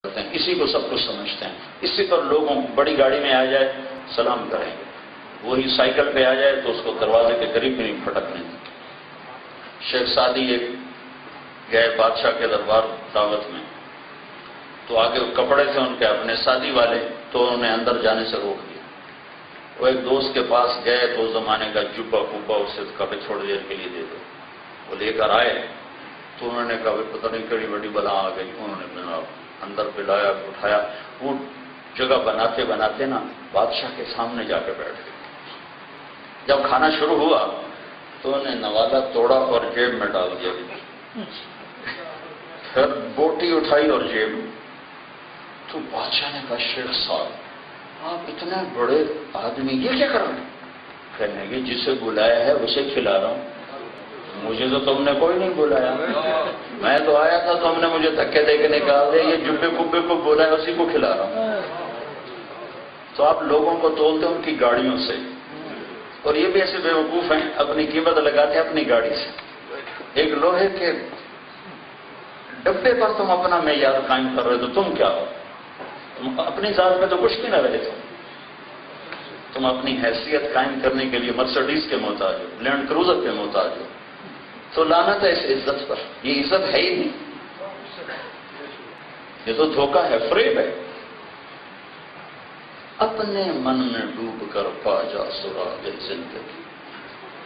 کرتے ہیں، اسی کو سب کچھ سمجھتے ہیں، اسی پر لوگوں بڑی گاڑی میں آ جائے سلام کریں گے، وہی سائیکل پہ آ جائے تو اس کو دروازے کے قریب بھی نہیں پھٹکنے دیں۔ شیخ سعدی ایک گئے بادشاہ کے دربار دعوت میں، تو آگے کپڑے تھے ان کے اپنے سادی والے، تو انہوں نے اندر جانے سے روک دیا۔ وہ ایک دوست کے پاس گئے تو اس زمانے کا جبہ کبا اسے کبھی تھوڑی دیر کے لیے دے دو، وہ لے کر آئے تو انہوں نے کہا پتہ نہیں کڑی بڑی بلا آ گئی، انہوں نے اندر پلایا اٹھایا، وہ جگہ بناتے بناتے نا بادشاہ کے سامنے جا کے بیٹھ گئے۔ جب کھانا شروع ہوا تو انہوں نے نوالا توڑا اور جیب میں ڈال دیا، پھر بوٹی اٹھائی اور جیب میں۔ تو بادشاہ نے کہا شیخ صاحب آپ اتنے بڑے آدمی یہ کیا کر رہے ہیں؟ کہنے کہ جسے بلایا ہے اسے کھلا رہا ہوں، مجھے تو تم نے کوئی نہیں بلایا، میں تو آیا تھا تم نے مجھے دھکے دے کے نکال دیا، یہ جبے کبے کو بولا ہے اسی کو کھلا رہا ہوں۔ تو آپ لوگوں کو تولتے ان کی گاڑیوں سے، اور یہ بھی ایسے بیوقوف ہیں اپنی قیمت لگاتے ہیں اپنی گاڑی سے۔ ایک لوہے کے ڈبے پر تم اپنا معیار قائم کر رہے تو تم کیا ہو؟ تم اپنی ذات میں تو کچھ بھی نہ رہے، تم اپنی حیثیت قائم کرنے کے لیے مرسڈیز کے محتاج ہو، لینڈ کروزر کے محتاج ہو، تو لعنت ہے اس عزت پر، یہ عزت ہے ہی نہیں، یہ تو دھوکہ ہے، فریب ہے۔ اپنے من میں ڈوب کر پا جا سراغ زندگی،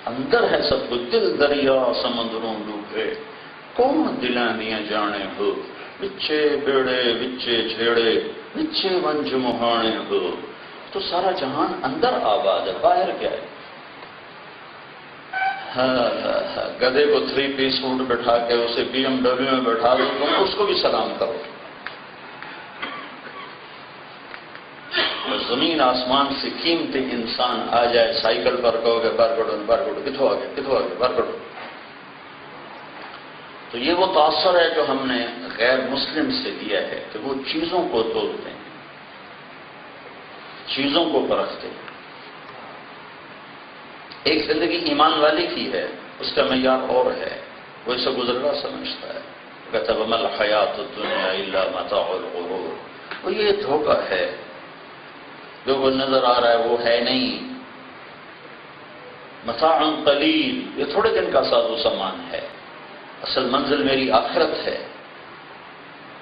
اندر ہے سب کچھ، دل دریا سمندروں ڈوبے، کون دلاں دیاں جانے ہو، وچے بیڑے وچے جھیڑے وچے ونج مہانے ہو۔ تو سارا جہان اندر آباد ہے، باہر کیا ہے؟ گدھے کو 3 پیس سوٹ بٹھا کے اسے BMW میں بٹھا دو تم اس کو بھی سلام کرو، زمین آسمان سے قیمتی انسان آ جائے سائیکل پر کہو گے برگڑ کتوں آگے برگڑ۔ تو یہ وہ تاثر ہے جو ہم نے غیر مسلم سے دیا ہے کہ وہ چیزوں کو تولتے ہیں، چیزوں کو پرکھتے ہیں۔ ایک زندگی ایمان والی کی ہے، اس کا معیار اور ہے، وہ اسے گزرگاہ سمجھتا ہے، کہتا ہے وَمَا الْحَيَاةُ الدُّنْيَا إِلَّا مَتَاعُ الْغُرُورِ، وہ یہ دھوکہ ہے، جو وہ نظر آ رہا ہے وہ ہے نہیں، متاع قلیل، یہ تھوڑے دن کا ساز و سامان ہے، اصل منزل میری آخرت ہے۔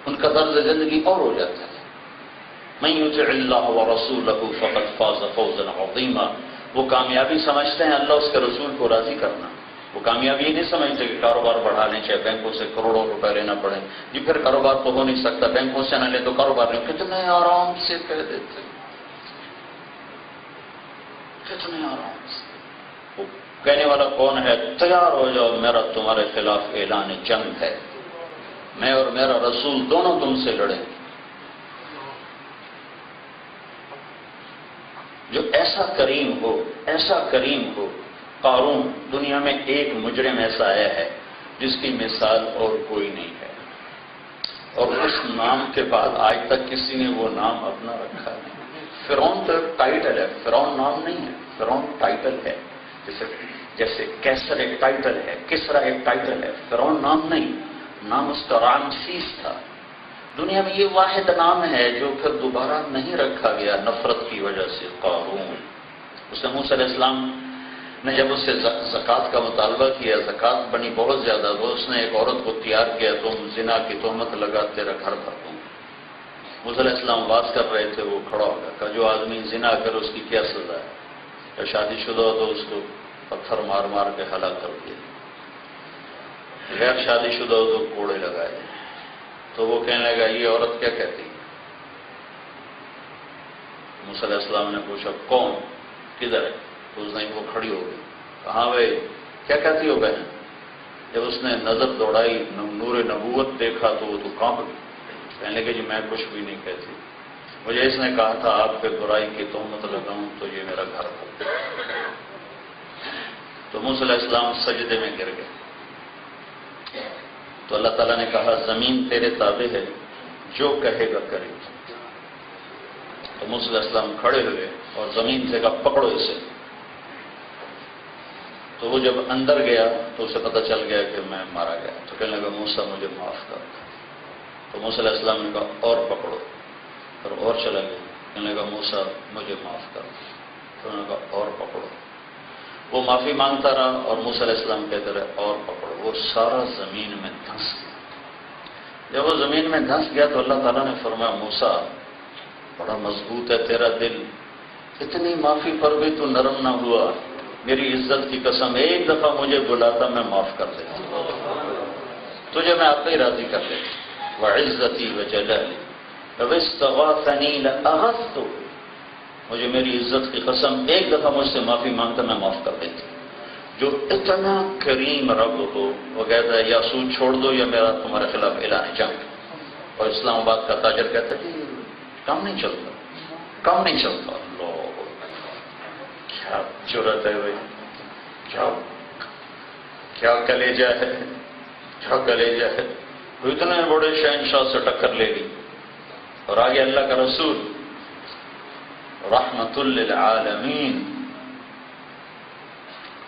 ان کا طرز زندگی اور ہو جاتا ہے۔ مَن يُطِعِ اللَّهَ وَرَسُولَهُ فَقَدْ فَازَ فَوْزًا عَظِيمًا، وہ کامیابی سمجھتے ہیں اللہ اس کے رسول کو راضی کرنا، وہ کامیابی نہیں سمجھتے کہ کاروبار بڑھا لیں چاہے بینکوں سے کروڑوں روپے لینا پڑے، جی پھر کاروبار تو ہو نہیں سکتا، بینکوں سے نہ لیں تو کاروبار نہیں، کتنے آرام سے کہہ دیتے، کتنے آرام سے۔ وہ کہنے والا کون ہے؟ تیار ہو جاؤ، میرا تمہارے خلاف اعلان جنگ ہے، میں اور میرا رسول دونوں تم سے لڑیں گے۔ جو ایسا کریم ہو، قارون، دنیا میں ایک مجرم ایسا آیا ہے جس کی مثال اور کوئی نہیں ہے، اور اس نام کے بعد آج تک کسی نے وہ نام اپنا رکھا نہیں۔ فرعون تو ایک ٹائٹل ہے، فرعون نام نہیں ہے، فرعون ٹائٹل ہے، جیسے کیسر ایک ٹائٹل ہے، کسرا ایک ٹائٹل ہے، فرعون نام نہیں، نام اس کا رامسیس تھا۔ دنیا میں یہ واحد نام ہے جو پھر دوبارہ نہیں رکھا گیا نفرت کی وجہ سے، قارون۔ اس نے موسیٰ علیہ السلام نے جب اس سے زکوٰۃ کا مطالبہ کیا، زکوٰۃ بنی بہت زیادہ، وہ اس نے ایک عورت کو تیار کیا، تم زنا کی تہمت لگا تیرا گھر بھر دوں۔ موسیٰ علیہ السلام بات کر رہے تھے، وہ کھڑا ہو گیا، کہا جو آدمی زنا کرے اس کی کیا سزا ہے؟ یا شادی شدہ ہو تو اس کو پتھر مار مار کے ہلاک کر دیا، غیر شادی شدہ ہو تو کوڑے لگائے جائیں۔ تو وہ کہنے لگا یہ عورت کیا کہتی ہے؟ موسیٰ علیہ السلام نے پوچھا کون، کدھر ہے؟ تو اس نے وہ کھڑی ہو گئی، کہاں بھائی کیا کہتی ہو بہن؟ جب اس نے نظر دوڑائی، نور نبوت دیکھا تو وہ تو کانپ گئی، کہنے لگے جی میں کچھ بھی نہیں کہتی، مجھے اس نے کہا تھا آپ پہ برائی کی تہمت لگاؤں تو یہ میرا گھر تھا۔ تو موسیٰ علیہ السلام سجدے میں گر گئے۔ تو اللہ تعالیٰ نے کہا زمین تیرے تابع ہے، جو کہے گا کرے گا۔ تو موسیٰ علیہ السلام کھڑے ہوئے اور زمین سے کہا پکڑو اسے۔ تو وہ جب اندر گیا تو اسے پتہ چل گیا کہ میں مارا گیا، تو کہنے لگا موسیٰ مجھے معاف کر۔ تو موسیٰ علیہ السلام نے کہا اور پکڑو۔ اور چلا گیا. کہنے لگا موسیٰ مجھے معاف کر. تو انہوں نے کہا اور پکڑو. وہ معافی مانگتا رہا اور موسیٰ علیہ السلام کہتے رہے اور پکڑو. وہ سارا زمین میں دھنس گیا. جب وہ زمین میں دھنس گیا تو اللہ تعالیٰ نے فرمایا موسیٰ بڑا مضبوط ہے تیرا دل، اتنی معافی پر بھی تو نرم نہ ہوا. میری عزت کی قسم ایک دفعہ مجھے بلاتا میں معاف کر دیتا، تجھے میں آپ ہی راضی کر دیتا. وعزتی وجلالی لو استغاثنی لاغثته. مجھے میری عزت کی قسم ایک دفعہ مجھ سے معافی مانگتا میں معاف کر دیتا. جو اتنا کریم رب ہو وہ کہتا ہے یا سود چھوڑ دو یا میرا تمہارے خلاف اعلان جنگ. اور اسلام آباد کا تاجر کہتا ہے کہ کام نہیں چلتا، کام نہیں چلتا. اللہ کیا جرأت ہے بھائی، کیا کلیجہ ہے، کیا کلیجہ ہے. وہ اتنے بڑے شہنشاہ سے ٹکر لے لی. اور آگے اللہ کا رسول رحمت للعالمین،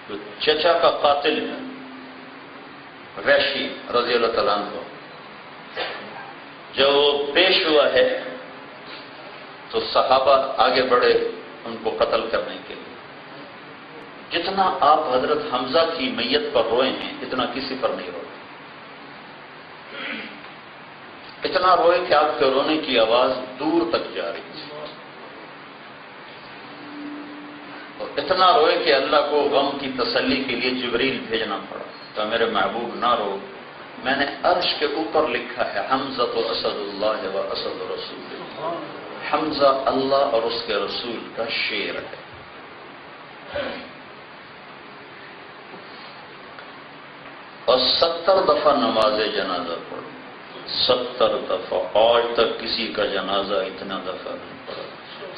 جو چچا کا قاتل ہے وحشی رضی اللہ تعالیٰ عنہ، جب وہ پیش ہوا ہے تو صحابہ آگے بڑھے ان کو قتل کرنے کے لیے. جتنا آپ حضرت حمزہ کی میت پر روئے ہیں اتنا کسی پر نہیں روئے. اتنا روئے کہ آپ کے رونے کی آواز دور تک جا رہی تھی. اور اتنا روئے کہ اللہ کو غم کی تسلی کے لیے جبریل بھیجنا پڑا. تو میرے محبوب نہ رو، میں نے عرش کے اوپر لکھا ہے حمزہ تو اسد اللہ و اسد رسول. حمزہ اللہ اور اس کے رسول کا شیر ہے. اور 70 دفعہ نماز جنازہ پڑھو. 70 دفعہ. آج تک کسی کا جنازہ اتنا دفعہ نہیں پڑھا.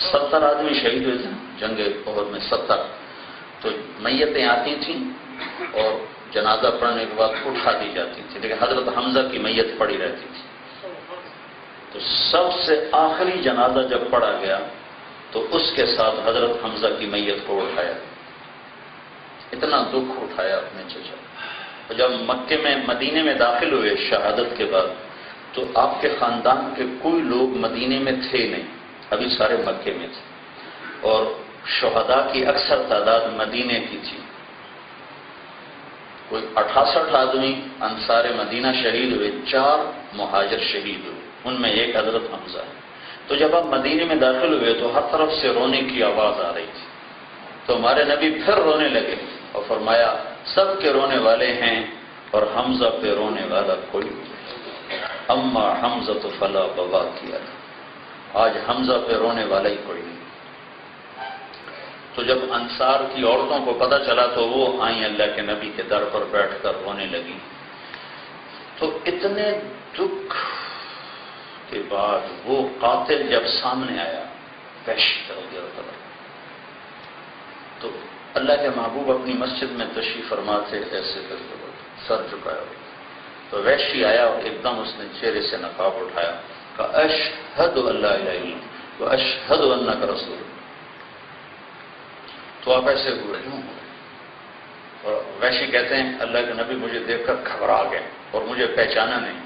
70 آدمی شہید ہوئے تھے جنگ احد میں. 70 تو میتیں آتی تھیں اور جنازہ پڑھنے کے بعد اٹھا دی جاتی تھی، لیکن حضرت حمزہ کی میت پڑی رہتی تھی. تو سب سے آخری جنازہ جب پڑھا گیا تو اس کے ساتھ حضرت حمزہ کی میت کو اٹھایا. اتنا دکھ اٹھایا اپنے چچا. جب مکے میں مدینے میں داخل ہوئے شہادت کے بعد تو آپ کے خاندان کے کوئی لوگ مدینے میں تھے نہیں، ابھی سارے مکے میں تھے. اور شہداء کی اکثر تعداد مدینے کی تھی. کوئی 68 آدمی انصار مدینہ شہید ہوئے، 4 مہاجر شہید ہوئے، ان میں ایک حضرت حمزہ ہے. تو جب آپ مدینے میں داخل ہوئے تو ہر طرف سے رونے کی آواز آ رہی تھی. تو ہمارے نبی پھر رونے لگے اور فرمایا سب کے رونے والے ہیں اور حمزہ پہ رونے والا کوئی نہیں. اما حمزہ تو فلا بوا کیا، آج حمزہ پہ رونے والا ہی کوئی نہیں. تو جب انصار کی عورتوں کو پتہ چلا تو وہ آئیں اللہ کے نبی کے در پر بیٹھ کر رونے لگی. تو اتنے دکھ کے بعد وہ قاتل جب سامنے آیا وحشی رضی اللہ تعالیٰ، تو اللہ کے محبوب اپنی مسجد میں تشریف فرما تھے، ایسے کر کے سر جھکایا. تو وحشی آیا اور ایک دم اس نے چہرے سے نقاب اٹھایا، کہا اشہد ان لا الہ الا اللہ و اشہد انک رسول. تو آپ ایسے ہوئے کیوں ہوئے؟ اور وحشی کہتے ہیں اللہ کے نبی مجھے دیکھ کر گھبرا گئے اور مجھے پہچانا نہیں.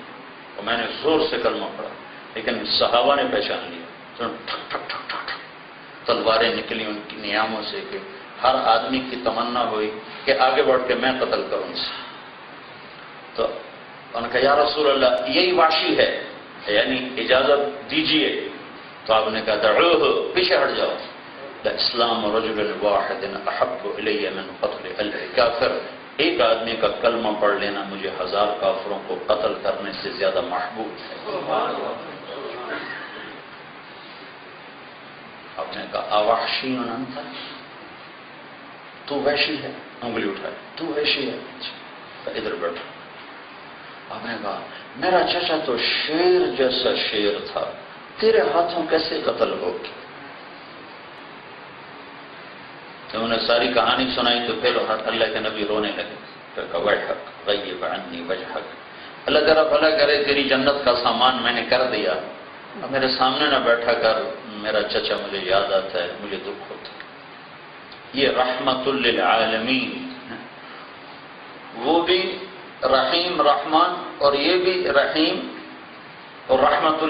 اور میں نے زور سے کلمہ پڑھا لیکن صحابہ نے پہچان لیا. تو ٹھک ٹھک ٹھک ٹھک ٹھک تلواریں نکلی ان کی نیاموں سے کہ ہر آدمی کی تمنا ہوئی کہ آگے بڑھ کے میں قتل کروں اسے. تو انہوں نے کہا یا رسول اللہ یہی وحشی ہے، یعنی اجازت دیجیے. تو آپ نے کہا دعوہ، پیچھے ہٹ جاؤ. اسلام رجل واحد احب الی من قتل الف کافر. ایک آدمی کا کلمہ پڑھ لینا مجھے 1000 کافروں کو قتل کرنے سے زیادہ محبوب ہے. آپ نے کہا اوحشی انت، تو وحشی ہے؟ انگلی اٹھائے تو وحشی ہے؟ ادھر بیٹھا. آپ نے کہا میرا چچا تو شیر جیسا شیر تھا، تیرے ہاتھوں کیسے قتل ہوگی؟ تو انہوں نے ساری کہانی سنائی تو پھر اللہ کے نبی رونے لگے. پھر کہا ویحک غیب عنی وجہک، اللہ تیرا بھلا کرے تیری جنت کا سامان میں نے کر دیا، اب میرے سامنے نہ بیٹھا کر، میرا چچا مجھے یاد آتا ہے، مجھے دکھ ہوتا ہے. یہ رحمت للعالمین، وہ بھی رحیم رحمان اور یہ بھی رحیم اور رحمت